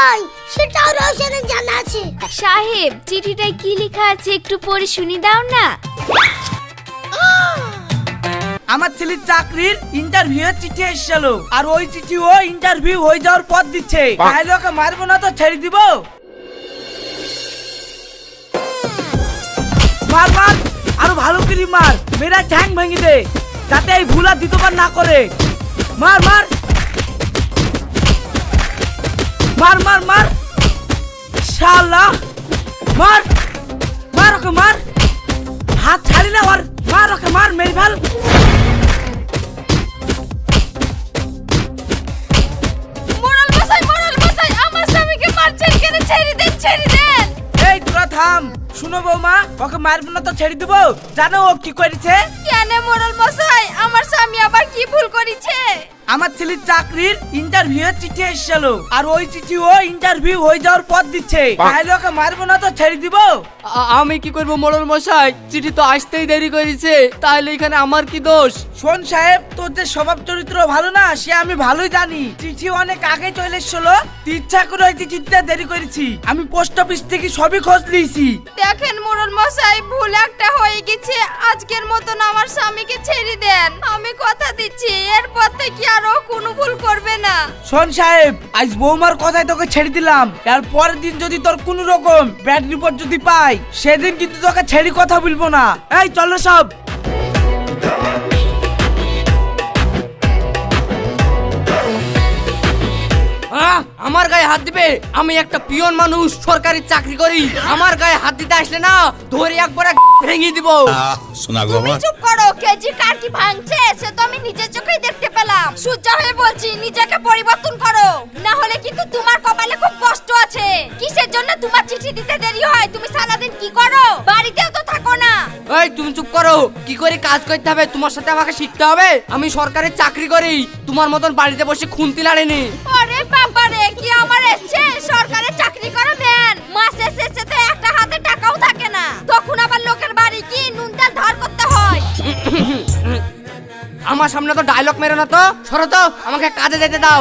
নয় সেটাও রোশনের জানা আছে। সাহেব, চিঠিটায় কি লেখা আছে একটু পড়ে শুনি দাও না। আমার ছেলের চাকরির ইন্টারভিউয়ের চিঠি এসেছিল, আর ওই চিঠি ও ইন্টারভিউ হয়ে যাওয়ার পর দিচ্ছে। তাহলে ওকে মারবো না তো ছেড়ে দিব? মার মার, আরো ভালো করে মার, মেয়েরা ঠ্যাং ভেঙে দে, যাতে এই ভুল আর দ্বিতীয়বার না করে। মার মার মার মার মার, শালা মার মার, ওকে মার, হাত ছাড়ি না ওর, মার ওকে মার, মেরে ফেল। মোড়ল মশাই, আমার স্বামীকে মারছেন কেন? ছেড়ে দেন, ছেড়ে দেন। এই তোরা থাম, শুনো বৌমা, ওকে মারবো না তো ছেড়ে দিব। জানো ও কি করেছে? কেন মোড়ল মশাই, আমার স্বামী আবার কি ভুল করেছে? আমার ছেলের চাকরির ইন্টারভিউয়ের চিঠি এসেছিল, আর ওই চিঠি ও ইন্টারভিউ হয়ে যাওয়ার পর দিচ্ছে। তাহলে ওকে মারবো না তো ছেড়ে দিব? আমি কি করবো মোড়ল মশাই, চিঠি তো আসতেই দেরি করেছে, তাহলে এখানে আমার কি দোষ? শোন সাহেব, তোর যে স্বভাব চরিত্র ভালো না সে আমি ভালোই জানি। চিঠি অনেক আগে চলে এসেছিল, তুই ইচ্ছা করে ওই চিঠিটা দেরি করেছি। আমি পোস্ট অফিস থেকে সবই খোঁজ নিয়েছি। দেখেন মোড়ল মশাই, ভুল একটা হয়ে গেছে, আজকের মতন আমার স্বামীকে ছেড়ে দেন। আমি কথা দিচ্ছি এরপর থেকে আরো কোনো ভুল করবে না। শোন সাহেব, আজ বৌমার কথায় তোকে ছেড়ে দিলাম, এর পরের দিন যদি তোর কোনো রকম ব্যাড রিপোর্ট যদি পাই, সেদিন কিন্তু তোকে ছেড়ে কথা বলবো না। এই চলো সব। আমার গায়ে হাত দিবে? আমি একটা পিয়ন মানুষ, সরকারি চাকরি করি, আমার গায়ে হাত দিতে আসলে না ধরে একবার ভেঙে দিব। শোনা গো তুমি আমার, চুপ করো, কেজি কার কি ভাঙছে সে তো আমি নিজের চোখেই দেখতে পেলাম। সূর্য হয়ে বলছি, নিজেকে পরিবর্তন করো, না হলে কিন্তু তোমার কপালে খুব কষ্ট আছে। কিসের জন্য তোমার চিঠি দিতে দেরি হয়? তুমি সারাদিন কি করো? বাড়িতেও তো থাকো না। এই তুমি চুপ করো, কি করে কাজ করতে হবে তোমার সাথে আমাকে শিখতে হবে। আমি সরকারি চাকরি করি, তোমার মতন বাড়িতে বসে খুন্তি লাড়িনি। আরে বাবা রে, কি আমার এসছে সরকারি চাকরি করে দেন, মাসের শেষে তো একটা হাতে টাকাও থাকে না, তখন আবার লোকের বাড়ি কি নুন তেল ধার করতে হয়। আমার সামনে তো ডায়লগ মেরো না তো, সরো তো, আমাকে কাজে যেতে দাও।